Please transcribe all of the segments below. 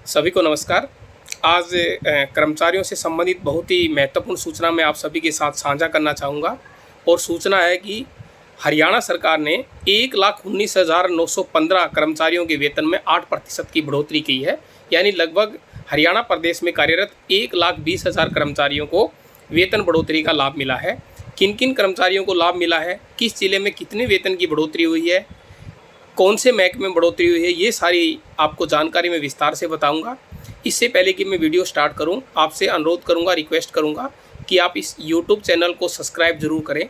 सभी को नमस्कार। आज कर्मचारियों से संबंधित बहुत ही महत्वपूर्ण सूचना मैं आप सभी के साथ साझा करना चाहूँगा और सूचना है कि हरियाणा सरकार ने 1,19,915 कर्मचारियों के वेतन में 8% की बढ़ोतरी की है। यानी लगभग हरियाणा प्रदेश में कार्यरत 1,20,000 कर्मचारियों को वेतन बढ़ोतरी का लाभ मिला है। किन किन कर्मचारियों को लाभ मिला है, किस जिले में कितने वेतन की बढ़ोतरी हुई है, कौन से महकमे में बढ़ोतरी हुई है, ये सारी आपको जानकारी मैं विस्तार से बताऊंगा। इससे पहले कि मैं वीडियो स्टार्ट करूं, आपसे अनुरोध करूंगा, रिक्वेस्ट करूंगा कि आप इस यूट्यूब चैनल को सब्सक्राइब जरूर करें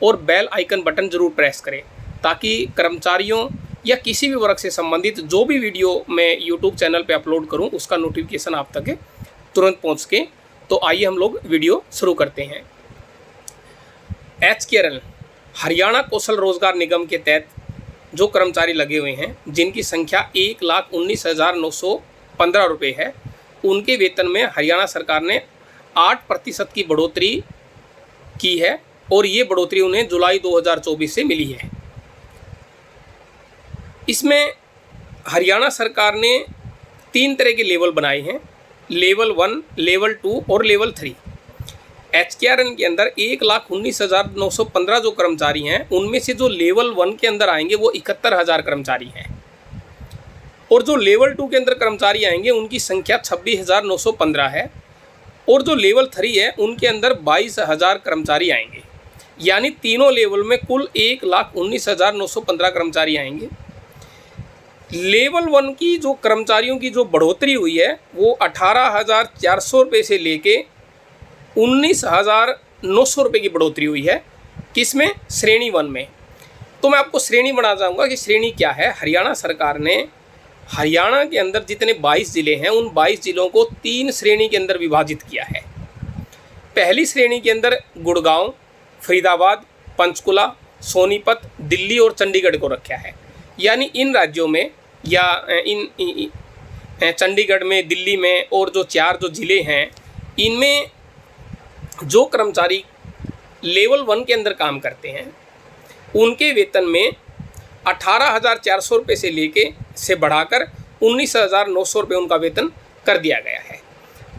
और बेल आइकन बटन जरूर प्रेस करें, ताकि कर्मचारियों या किसी भी वर्ग से संबंधित जो भी वीडियो मैं यूट्यूब चैनल पर अपलोड करूँ उसका नोटिफिकेशन आप तक तुरंत पहुँच के। तो आइए हम लोग वीडियो शुरू करते हैं। HKRL हरियाणा कौशल रोजगार निगम के तहत जो कर्मचारी लगे हुए हैं, जिनकी संख्या 1,19,915 रुपये है, उनके वेतन में हरियाणा सरकार ने 8% की बढ़ोतरी की है और ये बढ़ोतरी उन्हें जुलाई 2024 से मिली है। इसमें हरियाणा सरकार ने 3 तरह के लेवल बनाए हैं, लेवल 1, लेवल 2 और लेवल 3। HKRN के अंदर 1,19,915 जो कर्मचारी हैं, उनमें से जो लेवल 1 के अंदर आएंगे वो 71,000 कर्मचारी हैं और जो लेवल 2 के अंदर कर्मचारी आएंगे उनकी संख्या 26,915 है और जो लेवल 3 है उनके अंदर 22,000 कर्मचारी आएंगे। यानी तीनों लेवल में कुल 1,19,915 कर्मचारी आएंगे। लेवल 1 की जो कर्मचारियों की जो बढ़ोतरी हुई है वो 18,400 रुपये से लेके 19,900 रुपये की बढ़ोतरी हुई है। किसमें? श्रेणी 1 में। तो मैं आपको श्रेणी बना जाऊंगा कि श्रेणी क्या है। हरियाणा सरकार ने हरियाणा के अंदर जितने 22 ज़िले हैं, उन 22 ज़िलों को 3 श्रेणी के अंदर विभाजित किया है। पहली श्रेणी के अंदर गुड़गांव, फरीदाबाद, पंचकुला, सोनीपत, दिल्ली और चंडीगढ़ को रखा है। यानी इन राज्यों में या इन चंडीगढ़ में, दिल्ली में और जो 4 जो ज़िले हैं, इनमें जो कर्मचारी लेवल 1 के अंदर काम करते हैं उनके वेतन में 18,400 रुपये से लेके से बढ़ाकर 19,900 रुपये उनका वेतन कर दिया गया है।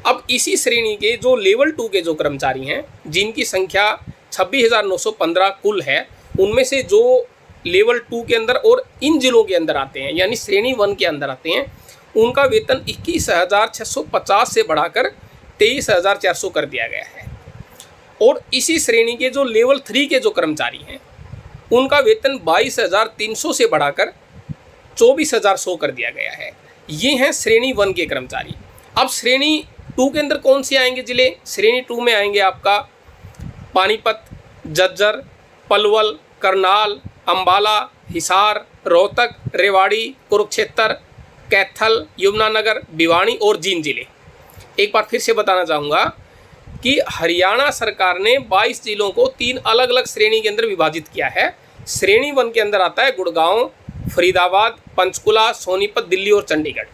अब इसी श्रेणी के जो लेवल 2 के जो कर्मचारी हैं, जिनकी संख्या 26,915 कुल है, उनमें से जो लेवल 2 के अंदर और इन जिलों के अंदर आते हैं, यानी श्रेणी 1 के अंदर आते हैं, उनका वेतन 21,650 से बढ़ाकर 23,400 कर दिया गया है। और इसी श्रेणी के जो लेवल 3 के जो कर्मचारी हैं, उनका वेतन 22,300 से बढ़ाकर 24,100 कर दिया गया है। ये हैं श्रेणी 1 के कर्मचारी। अब श्रेणी 2 के अंदर कौन से आएंगे ज़िले? श्रेणी 2 में आएंगे आपका पानीपत, झज्जर, पलवल, करनाल, अंबाला, हिसार, रोहतक, रेवाड़ी, कुरुक्षेत्र, कैथल, यमुनानगर, भिवानी और जींद जिले। एक बार फिर से बताना चाहूँगा कि हरियाणा सरकार ने 22 जिलों को 3 अलग अलग श्रेणी के अंदर विभाजित किया है। श्रेणी 1 के अंदर आता है गुड़गांव, फरीदाबाद, पंचकुला, सोनीपत, दिल्ली और चंडीगढ़।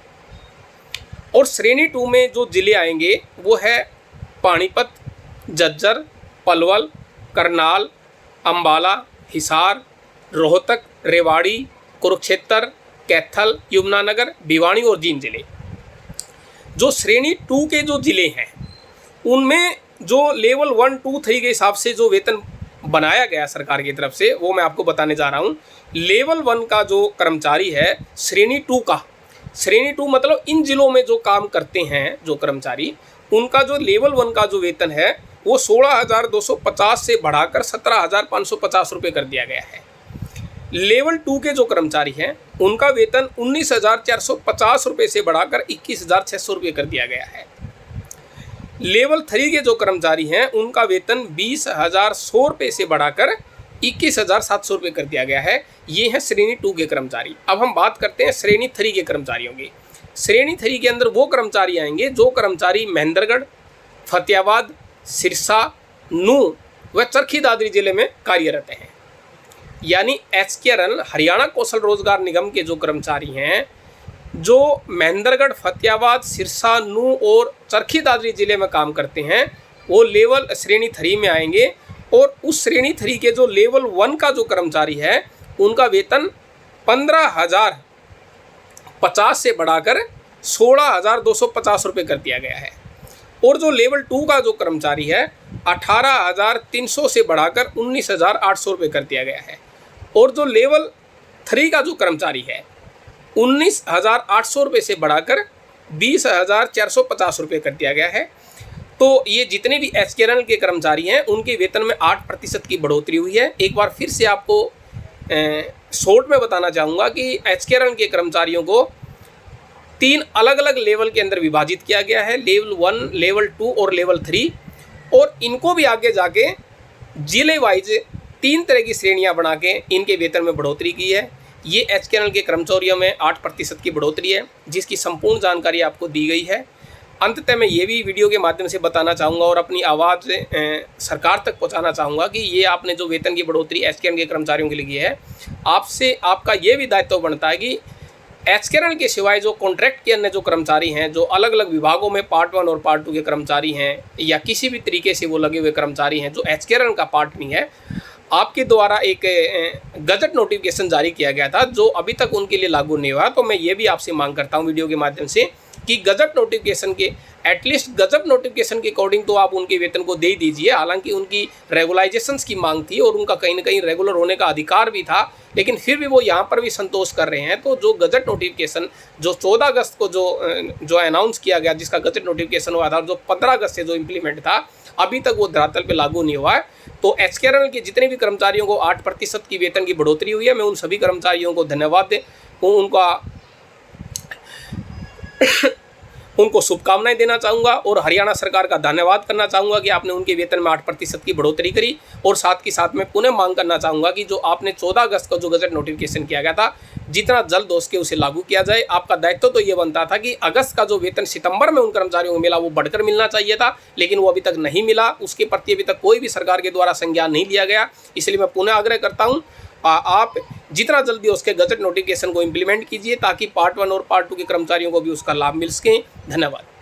और श्रेणी 2 में जो जिले आएंगे वो है पानीपत, झज्जर, पलवल, करनाल, अंबाला, हिसार, रोहतक, रेवाड़ी, कुरुक्षेत्र, कैथल, यमुनानगर, भिवानी और जींद जिले। जो श्रेणी 2 के जो जिले हैं उनमें जो लेवल 1, 2, 3 के हिसाब से जो वेतन बनाया गया सरकार की तरफ से, वो मैं आपको बताने जा रहा हूँ। लेवल 1 का जो कर्मचारी है, श्रेणी 2 का, श्रेणी 2 मतलब इन जिलों में जो काम करते हैं जो कर्मचारी, उनका जो लेवल 1 का जो वेतन है वो 16,250 से बढ़ाकर 17,550 रुपये कर दिया गया है। लेवल 2 के जो कर्मचारी हैं उनका वेतन 19,450 रुपये से बढ़ाकर 21,600 रुपये कर दिया गया है। लेवल 3 के जो कर्मचारी हैं उनका वेतन 20,100 रुपये से बढ़ाकर 21,700 रुपये कर दिया गया है। ये हैं श्रेणी 2 के कर्मचारी। अब हम बात करते हैं श्रेणी 3 के कर्मचारियों की। श्रेणी 3 के अंदर वो कर्मचारी आएंगे जो कर्मचारी महेंद्रगढ़, फतेहाबाद, सिरसा, नूंह व चरखी दादरी जिले में कार्यरत हैं। यानी HKRN हरियाणा कौशल रोजगार निगम के जो कर्मचारी हैं, जो महेंद्रगढ़, फतेहाबाद, सिरसा, नूंह और चरखी दादरी जिले में काम करते हैं, वो लेवल श्रेणी 3 में आएंगे। और उस श्रेणी 3 के जो लेवल 1 का जो कर्मचारी है उनका वेतन 15,050 से बढ़ाकर 16,250 रुपये कर दिया गया है। और जो लेवल 2 का जो कर्मचारी है 18,300 से बढ़ाकर 19,800 रुपये कर दिया गया है। और जो लेवल 3 का जो कर्मचारी है 19,800 रुपये से बढ़ाकर 20,450 रुपये कर दिया गया है। तो ये जितने भी एचकेआरएल के कर्मचारी हैं उनके वेतन में 8% की बढ़ोतरी हुई है। एक बार फिर से आपको शॉर्ट में बताना चाहूँगा कि एचकेआरएल के कर्मचारियों को 3 अलग अलग लेवल के अंदर विभाजित किया गया है, लेवल 1, लेवल 2 और लेवल 3। और इनको भी आगे जाके जिले वाइज 3 तरह की श्रेणियां बना के इनके वेतन में बढ़ोतरी की है। ये एचकेआरएल के कर्मचारियों में 8% की बढ़ोतरी है, जिसकी संपूर्ण जानकारी आपको दी गई है। अंततः मैं ये भी वीडियो के माध्यम से बताना चाहूँगा और अपनी आवाज़ सरकार तक पहुँचाना चाहूँगा कि ये आपने जो वेतन की बढ़ोतरी एचकेआरएल के कर्मचारियों के लिए है, आपसे आपका ये भी दायित्व बनता है कि एचकेआरएल के सिवाय जो कॉन्ट्रैक्ट के अन्य जो कर्मचारी हैं, जो अलग अलग विभागों में पार्ट 1 और पार्ट 2 के कर्मचारी हैं, या किसी भी तरीके से वो लगे हुए कर्मचारी हैं जो एचकेआरएल का पार्ट नहीं है, आपके द्वारा एक गजट नोटिफिकेशन जारी किया गया था जो अभी तक उनके लिए लागू नहीं हुआ। तो मैं ये भी आपसे मांग करता हूँ वीडियो के माध्यम से कि गजट नोटिफिकेशन के एटलीस्ट गजट नोटिफिकेशन के अकॉर्डिंग तो आप उनके वेतन को दे ही दीजिए। हालांकि उनकी रेगुलाइजेशंस की मांग थी और उनका कहीं ना कहीं रेगुलर होने का अधिकार भी था, लेकिन फिर भी वो यहाँ पर भी संतोष कर रहे हैं। तो जो गजट नोटिफिकेशन जो 14 अगस्त को जो अनाउंस किया गया, जिसका गजट नोटिफिकेशन हुआ था, जो 15 अगस्त से जो इम्प्लीमेंट था, अभी तक वो धरातल पे लागू नहीं हुआ है। तो एचकेआरएल के जितने भी कर्मचारियों को 8% की वेतन की बढ़ोतरी हुई है, मैं उन सभी कर्मचारियों को धन्यवाद उनको शुभकामनाएं देना चाहूँगा और हरियाणा सरकार का धन्यवाद करना चाहूँगा कि आपने उनके वेतन में 8% की बढ़ोतरी करी। और साथ ही साथ मैं पुनः मांग करना चाहूँगा कि जो आपने 14 अगस्त को जो गजट नोटिफिकेशन किया गया था, जितना जल्द हो सके उसे लागू किया जाए। आपका दायित्व तो ये बनता था कि अगस्त का जो वेतन सितंबर में उन कर्मचारियों को मिला वो बढ़कर मिलना चाहिए था, लेकिन वो अभी तक नहीं मिला। उसके प्रति अभी तक कोई भी सरकार के द्वारा संज्ञान नहीं लिया गया। इसलिए मैं पुनः आग्रह करता हूँ आप जितना जल्दी उसके गजट नोटिफिकेशन को इम्प्लीमेंट कीजिए ताकि पार्ट 1 और पार्ट 2 के कर्मचारियों को भी उसका लाभ मिल सके। धन्यवाद।